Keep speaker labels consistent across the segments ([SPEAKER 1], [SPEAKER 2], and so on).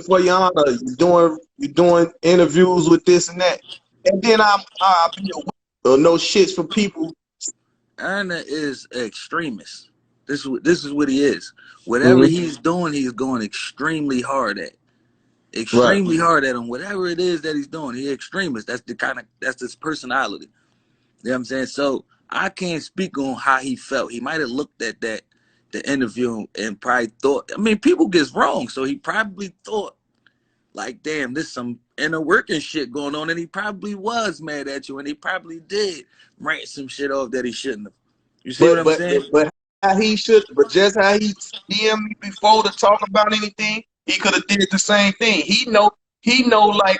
[SPEAKER 1] for your honor. You're doing interviews with this and that, and then I'll be or no shits for people.
[SPEAKER 2] Erna is an extremist. This is what he is. Whatever
[SPEAKER 1] Mm-hmm.
[SPEAKER 2] he's doing, he's going extremely hard at.
[SPEAKER 1] Right.
[SPEAKER 2] Extremely hard at him. Whatever it is that he's doing, he's extremist. That's his personality. You know what I'm saying? So I can't speak on how he felt. He might have looked at the interview and probably thought, I mean, people get wrong. So he probably thought, like, damn, there's some inner working shit going on. And he probably was mad at you. And he probably did rant some shit off that he shouldn't have. You see what
[SPEAKER 1] But
[SPEAKER 2] I'm
[SPEAKER 1] but
[SPEAKER 2] saying?
[SPEAKER 1] but how he should, but just how he DM me before to talk about anything, he could have did the same thing. He know like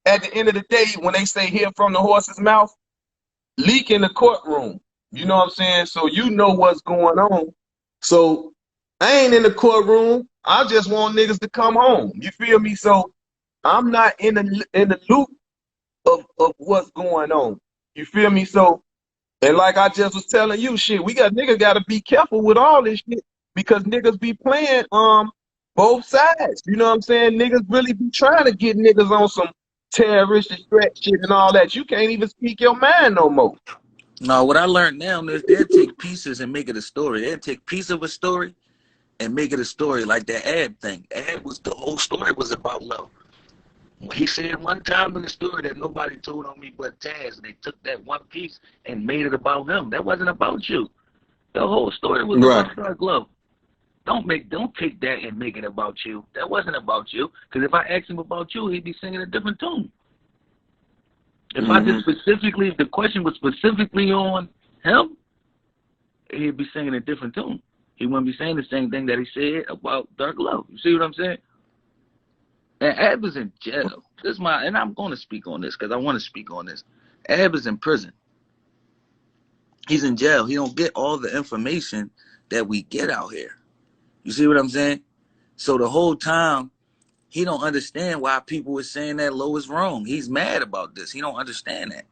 [SPEAKER 1] at the end of the day when they say hear from the horse's mouth, leak in the courtroom. You know what I'm saying? So you know what's going on. So I ain't in the courtroom. I just want niggas to come home. You feel me? So I'm not in the loop of what's going on. You feel me? So, and like I just was telling you, shit, niggas gotta be careful with all this shit because niggas be playing both sides. You know what I'm saying? Niggas really be trying to get niggas on some terroristic threat shit and all that. You can't even speak your mind no more.
[SPEAKER 2] No, what I learned now is they'll take pieces and make it a story. They'll take piece of a story and make it a story, like that Ab thing. Ab was the whole story was about love. He said one time in the story that nobody told on me but Taz. They took that one piece and made it about him. That wasn't about you. The whole story was
[SPEAKER 1] Right.
[SPEAKER 2] about Dark Love. Don't take that and make it about you. That wasn't about you. Because if I asked him about you, he'd be singing a different tune. If I just specifically, if the question was specifically on him, he'd be singing a different tune. He wouldn't be saying the same thing that he said about Dark Love. You see what I'm saying? And Ab is in jail. And I'm going to speak on this because I want to speak on this. Ab is in prison. He's in jail. He don't get all the information that we get out here. You see what I'm saying? So the whole time, he don't understand why people are saying that Low is wrong. He's mad about this. He don't understand that.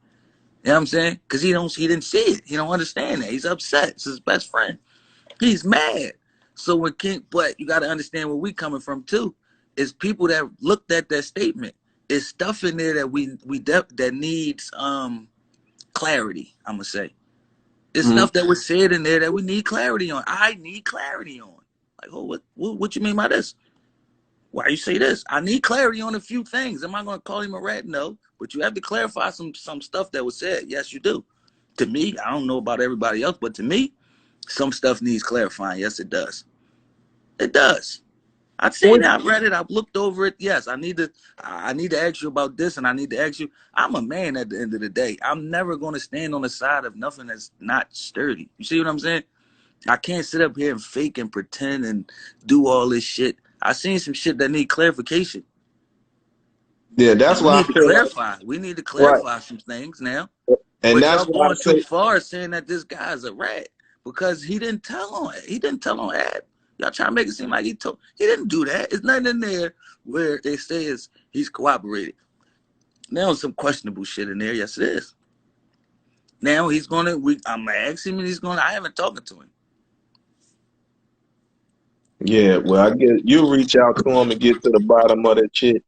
[SPEAKER 2] You know what I'm saying? Because he didn't see it. He don't understand that. He's upset. It's his best friend. He's mad. So but you got to understand where we coming from too. Is people that looked at that statement. It's stuff in there that that needs clarity. I'm gonna say. It's stuff that was said in there that we need clarity on. I need clarity on. Like, oh, what you mean by this? Why you say this? I need clarity on a few things. Am I going to call him a rat? No. But you have to clarify some stuff that was said. Yes, you do. To me, I don't know about everybody else, but to me, some stuff needs clarifying. Yes, it does. It does. I've seen it. I've read it. I've looked over it. Yes, I need to ask you about this, and I need to ask you. I'm a man at the end of the day. I'm never going to stand on the side of nothing that's not sturdy. You see what I'm saying? I can't sit up here and fake and pretend and do all this shit. I seen some shit that need clarification.
[SPEAKER 1] Yeah, that's why I feel
[SPEAKER 2] clarify. We need to clarify some things now.
[SPEAKER 1] And
[SPEAKER 2] but
[SPEAKER 1] that's
[SPEAKER 2] y'all going too far saying that this guy's a rat because he didn't tell on Ad. Y'all trying to make it seem like he didn't do that. It's nothing in there where it says he's cooperated. Now some questionable shit in there. Yes, it is. Now I'm gonna ask him and I haven't talked to him.
[SPEAKER 1] Yeah, well, I guess you reach out to him and get to the bottom of that shit.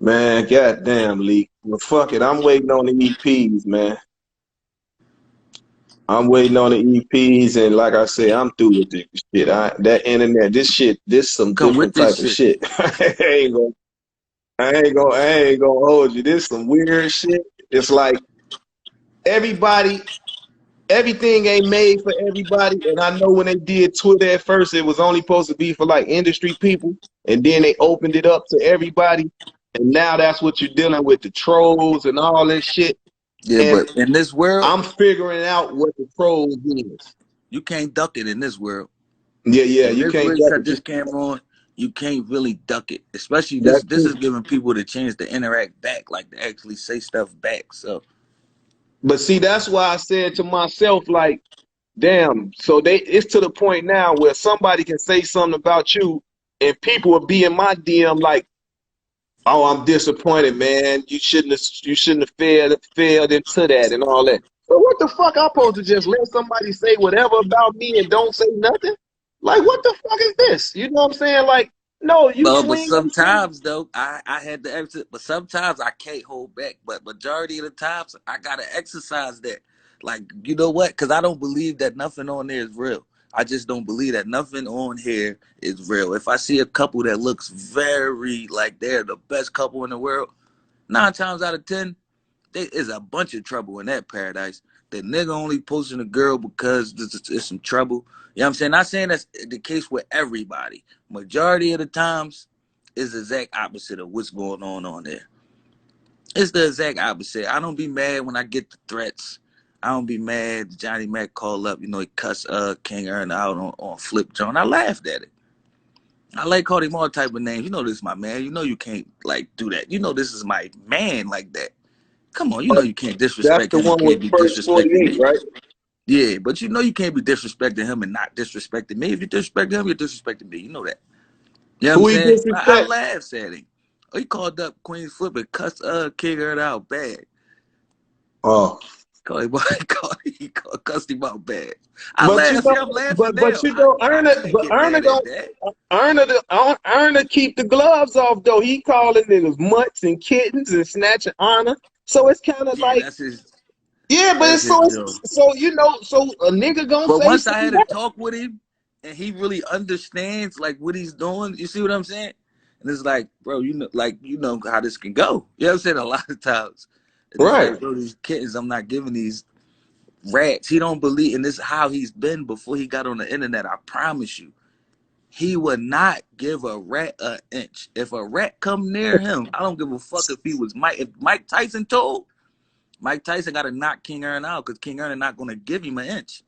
[SPEAKER 1] Man, goddamn, Lee. Well, fuck it. I'm waiting on the EPs, man. I'm waiting on the EPs, and like I say, I'm through with this shit. That internet, this some different type of shit. I ain't gonna hold you. This some weird shit. It's like everything ain't made for everybody. And I know when they did Twitter at first, it was only supposed to be for like industry people, and then they opened it up to everybody. And now that's what you're dealing with, the trolls and all this shit.
[SPEAKER 2] Yeah,
[SPEAKER 1] and
[SPEAKER 2] but in this world,
[SPEAKER 1] I'm figuring out what the trolls is.
[SPEAKER 2] You can't duck it in this world.
[SPEAKER 1] Yeah, you can't
[SPEAKER 2] duck it. This camera on, you can't really duck it. Especially this is giving people the chance to interact back, like to actually say stuff back. So,
[SPEAKER 1] but see, that's why I said to myself, like, damn. So it's to the point now where somebody can say something about you, and people will be in my DM like, "Oh, I'm disappointed, man. You shouldn't have failed into that and all that." So what the fuck? I'm supposed to just let somebody say whatever about me and don't say nothing? Like, what the fuck is this? You know what I'm saying? Like, No, you
[SPEAKER 2] But
[SPEAKER 1] swing them shit.
[SPEAKER 2] sometimes though, I had to exit. But sometimes I can't hold back. But majority of the times, I gotta exercise that. Like, you know what? Because I don't believe that nothing on there is real. I just don't believe that nothing on here is real. If I see a couple that looks very like they're the best couple in the world, 9 times out of 10, there is a bunch of trouble in that paradise. The nigga only posting a girl because there's some trouble. You know what I'm saying? Not saying that's the case with everybody. Majority of the times is the exact opposite of what's going on there. It's the exact opposite. I don't be mad when I get the threats. I don't be mad. Johnny Mac called up, he cussed King Ern out on Flip John. I laughed at it. I like called him all type of names. You know this is my man. You know you can't like do that. You know this is my man like that. Come on, you know you can't
[SPEAKER 1] That's
[SPEAKER 2] disrespect
[SPEAKER 1] the
[SPEAKER 2] him and
[SPEAKER 1] one with
[SPEAKER 2] can't be
[SPEAKER 1] first
[SPEAKER 2] disrespecting
[SPEAKER 1] 48,
[SPEAKER 2] me.
[SPEAKER 1] right?
[SPEAKER 2] Yeah, but you know you can't be disrespecting him and not disrespecting me. If you disrespect him, you're disrespecting me. You know that. You know what I'm
[SPEAKER 1] Who he
[SPEAKER 2] saying? I
[SPEAKER 1] disrespect?
[SPEAKER 2] laughed at him. Oh, he called up Queen Flip and cussed King Hurt out bad.
[SPEAKER 1] Oh,
[SPEAKER 2] Called him, he cussed him out bad. I
[SPEAKER 1] but
[SPEAKER 2] laughed.
[SPEAKER 1] you
[SPEAKER 2] See,
[SPEAKER 1] know,
[SPEAKER 2] I'm laughing
[SPEAKER 1] but
[SPEAKER 2] now.
[SPEAKER 1] you
[SPEAKER 2] I,
[SPEAKER 1] know,
[SPEAKER 2] I
[SPEAKER 1] Erna,
[SPEAKER 2] can't
[SPEAKER 1] but
[SPEAKER 2] get
[SPEAKER 1] Erna
[SPEAKER 2] mad at
[SPEAKER 1] don't.
[SPEAKER 2] that.
[SPEAKER 1] Erna keep the gloves off though. He calling niggas mutts and kittens and snatching honor. So it's kind of
[SPEAKER 2] Yeah,
[SPEAKER 1] like,
[SPEAKER 2] that's his.
[SPEAKER 1] yeah, but
[SPEAKER 2] That's
[SPEAKER 1] it's
[SPEAKER 2] his joke.
[SPEAKER 1] so so a nigga gonna
[SPEAKER 2] But
[SPEAKER 1] say
[SPEAKER 2] once I
[SPEAKER 1] something
[SPEAKER 2] had a
[SPEAKER 1] back.
[SPEAKER 2] talk with him and he really understands like what he's doing, you see what I'm saying? And it's like, bro, you know how this can go. You know what I'm saying? A lot of times. And it's
[SPEAKER 1] Right,
[SPEAKER 2] like, bro, these kittens, I'm not giving these rats. He don't believe, and this is how he's been before he got on the internet. I promise you. He would not give a rat an inch. If a rat come near him, I don't give a fuck if he was Mike. If Mike Tyson told, Mike Tyson got to knock King Ern out because King Ern is not going to give him an inch.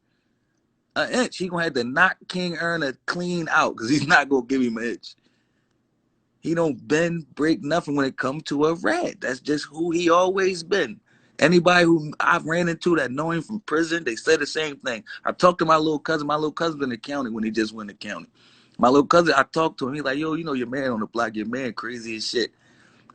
[SPEAKER 2] An inch. He gonna have to knock King Erna clean out because he's not gonna give him an inch. He don't bend, break nothing when it comes to a rat. That's just who he always been. Anybody who I've ran into that know him from prison, they say the same thing. I talked to my little cousin. My little cousin's in the county when he just went to county. My little cousin, I talked to him. He's like, yo, you know your man on the block, your man crazy as shit.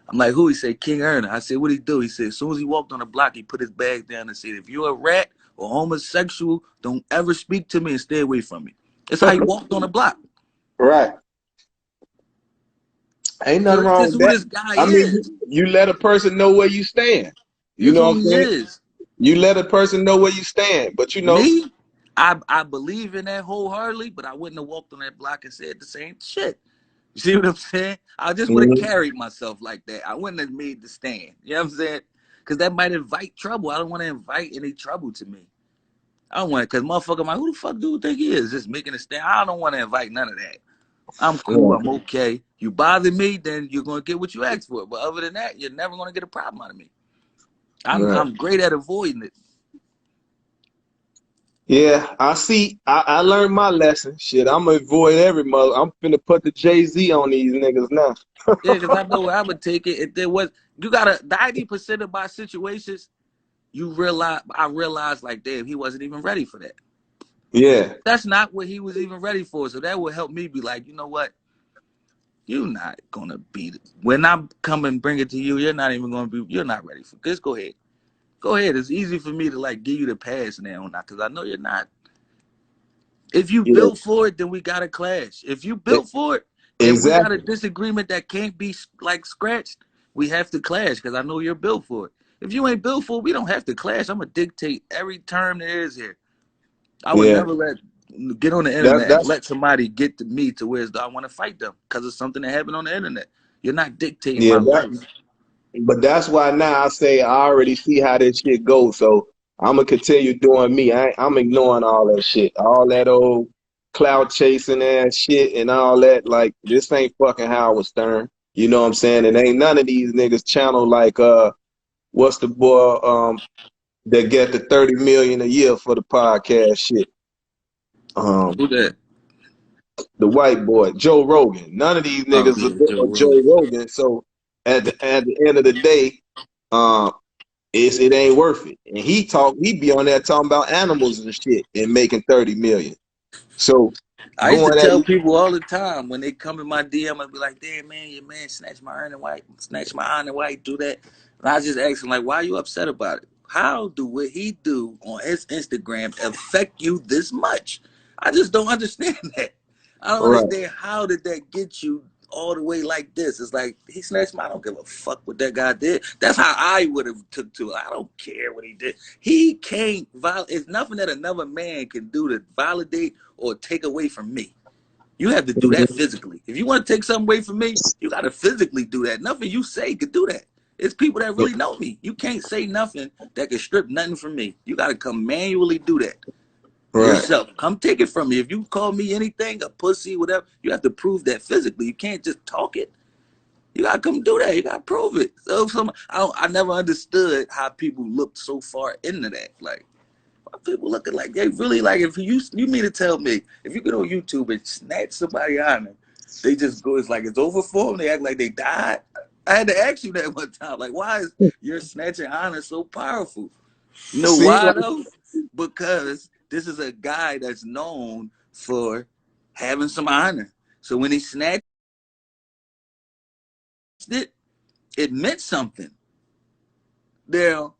[SPEAKER 2] I'm like, who? He said, King Erna. I said, what'd he do? He said, as soon as he walked on the block, he put his bag down and said, if you're a rat or homosexual, don't ever speak to me and stay away from me. That's how he walked on the block.
[SPEAKER 1] right. Ain't
[SPEAKER 2] So
[SPEAKER 1] nothing
[SPEAKER 2] that's
[SPEAKER 1] wrong
[SPEAKER 2] just
[SPEAKER 1] with
[SPEAKER 2] who
[SPEAKER 1] that.
[SPEAKER 2] this guy
[SPEAKER 1] I mean,
[SPEAKER 2] is.
[SPEAKER 1] you let a person know where you stand. You
[SPEAKER 2] This
[SPEAKER 1] know
[SPEAKER 2] who
[SPEAKER 1] what I'm
[SPEAKER 2] he
[SPEAKER 1] saying?
[SPEAKER 2] is.
[SPEAKER 1] You let a person know where you stand. But you know,
[SPEAKER 2] Me, I believe in that wholeheartedly, but I wouldn't have walked on that block and said the same shit. You see what I'm saying? I just would have
[SPEAKER 1] mhm,
[SPEAKER 2] carried myself like that. I wouldn't have made the stand. You know what I'm saying? Because that might invite trouble. I don't want to invite any trouble to me. I don't want it because motherfucker, I'm like, who the fuck do you think he is? Just making a stand. I don't want to invite none of that. I'm cool.
[SPEAKER 1] right,
[SPEAKER 2] I'm okay. You bother me, then you're gonna get what you asked for. But other than that, you're never gonna get a problem out of me.
[SPEAKER 1] right.
[SPEAKER 2] I'm great at avoiding it.
[SPEAKER 1] Yeah, I see. I learned my lesson. Shit, I'm gonna avoid every mother. I'm finna put the Jay-Z on these niggas now.
[SPEAKER 2] Yeah, because I know where I would take it. If there was, you gotta 90% of my situations, I realized like, damn, he wasn't even ready for that.
[SPEAKER 1] Yeah,
[SPEAKER 2] That's not what he was even ready for. So that would help me be like, you know what? You're not gonna beat it. When I come and bring it to you, you're not even gonna be. You're not ready for this. Go ahead. Go ahead. It's easy for me to like give you the pass now, not because I know you're not. If you
[SPEAKER 1] yeah,
[SPEAKER 2] built for it, then we got a clash. If you
[SPEAKER 1] e-
[SPEAKER 2] built for it and we got a
[SPEAKER 1] exactly.
[SPEAKER 2] disagreement that can't be like scratched, we have to clash because I know you're built for it. If you ain't built for it, we don't have to clash. I'm gonna dictate every term there is here. I would
[SPEAKER 1] Yeah,
[SPEAKER 2] never get on the
[SPEAKER 1] that
[SPEAKER 2] internet and
[SPEAKER 1] that's
[SPEAKER 2] let somebody get to me to where I want to fight them because of something that happened on the internet. You're not dictating
[SPEAKER 1] yeah.
[SPEAKER 2] my life.
[SPEAKER 1] But that's why now I say I already see how this shit goes. So I'm gonna continue doing me. I'm ignoring all that shit, all that old cloud chasing ass shit and all that. Like this ain't fucking Howard Stern. You know what I'm saying? And ain't none of these niggas channel like what's the boy that get the 30 million a year for the podcast shit. Um
[SPEAKER 2] Who that?
[SPEAKER 1] the white boy, Joe Rogan. None of these
[SPEAKER 2] Oh
[SPEAKER 1] niggas
[SPEAKER 2] yeah, Joe
[SPEAKER 1] are Joe
[SPEAKER 2] Rogan.
[SPEAKER 1] Rogan. So at the end of the day, um it ain't worth it. And he be on there talking about animals and shit and making 30 million. So
[SPEAKER 2] I used to
[SPEAKER 1] going at
[SPEAKER 2] tell people all the time when they come in my DM, I'd be like, "Damn man, your man snatched my iron and white, snatched my iron and white, do that." And I just ask him like, "Why are you upset about it? How do what he do on his Instagram affect you this much?" I just don't understand that. I don't
[SPEAKER 1] right,
[SPEAKER 2] understand how did that get you all the way like this. It's like, he snatched my, I don't give a fuck what that guy did. That's how I would have took to it. I don't care what he did. He can't violate. It's nothing that another man can do to validate or take away from me. You have to do that physically. If you want to take something away from me, you got to physically do that. Nothing you say could do that. It's people that really know me. You can't say nothing that can strip nothing from me. You got to come manually do that. Right. Yourself. Come take it from me. If you call me anything, a pussy, whatever, you have to prove that physically. You can't just talk it. You got to come do that. You got to prove it. So I never understood how people looked so far into that. Like, people looking like they really like, if you mean to tell me if you get on YouTube and snatch somebody honor, they just go, it's like it's over for them, they act like they died. I had to ask you that one time, like, why is your snatching honor so powerful? You know why though? Because this is a guy that's known for having some honor. So when he snatched it, it meant something. Now,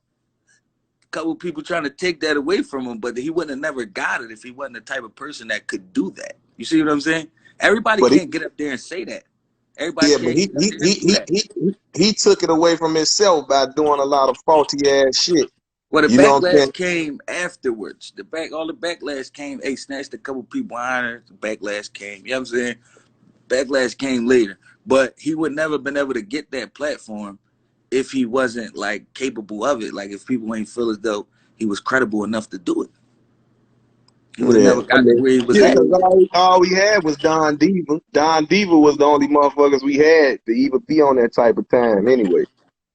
[SPEAKER 2] couple of people trying to take that away from him, but he wouldn't have never got it if he wasn't the type of person that could do that. You see what I'm saying? Everybody can't get up there and say that. Everybody
[SPEAKER 1] but he took it away from himself by doing a lot of faulty ass shit.
[SPEAKER 2] Well, the backlash came afterwards. All the backlash came. Hey, snatched a couple people honor. The backlash came. You know what I'm saying? Backlash came later, but he would never been able to get that platform if he wasn't like capable of it. Like if people ain't feel as though he was credible enough to do it, he would have never got to where he was at.
[SPEAKER 1] All we had was Don Diva. Don Diva was the only motherfuckers we had to even be on that type of time anyway.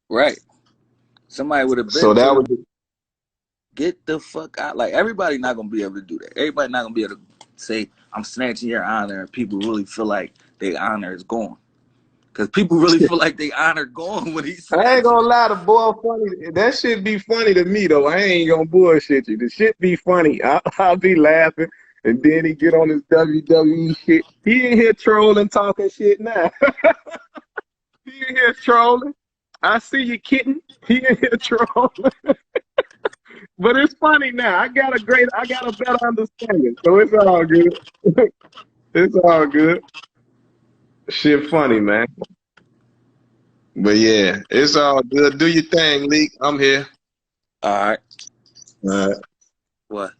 [SPEAKER 2] Right. Somebody would have been.
[SPEAKER 1] So that was
[SPEAKER 2] get the fuck out. Like everybody not gonna be able to do that. Everybody not gonna be able to say I'm snatching your honor, and people really feel like their honor is gone. Cause people really feel like they honor gone when he's.
[SPEAKER 1] I ain't gonna lie, the boy funny. That shit be funny to me though. I ain't gonna bullshit you. The shit be funny. I'll be laughing, and then he get on his WWE shit. He in here trolling, talking shit now. He in here trolling. I see you, kitten. He in here trolling. But it's funny now. I got a better understanding, so it's all good. It's all good. Shit funny, man. But yeah, it's all good. Do your thing, Leak. I'm here.
[SPEAKER 2] All right.
[SPEAKER 1] All right.
[SPEAKER 2] What?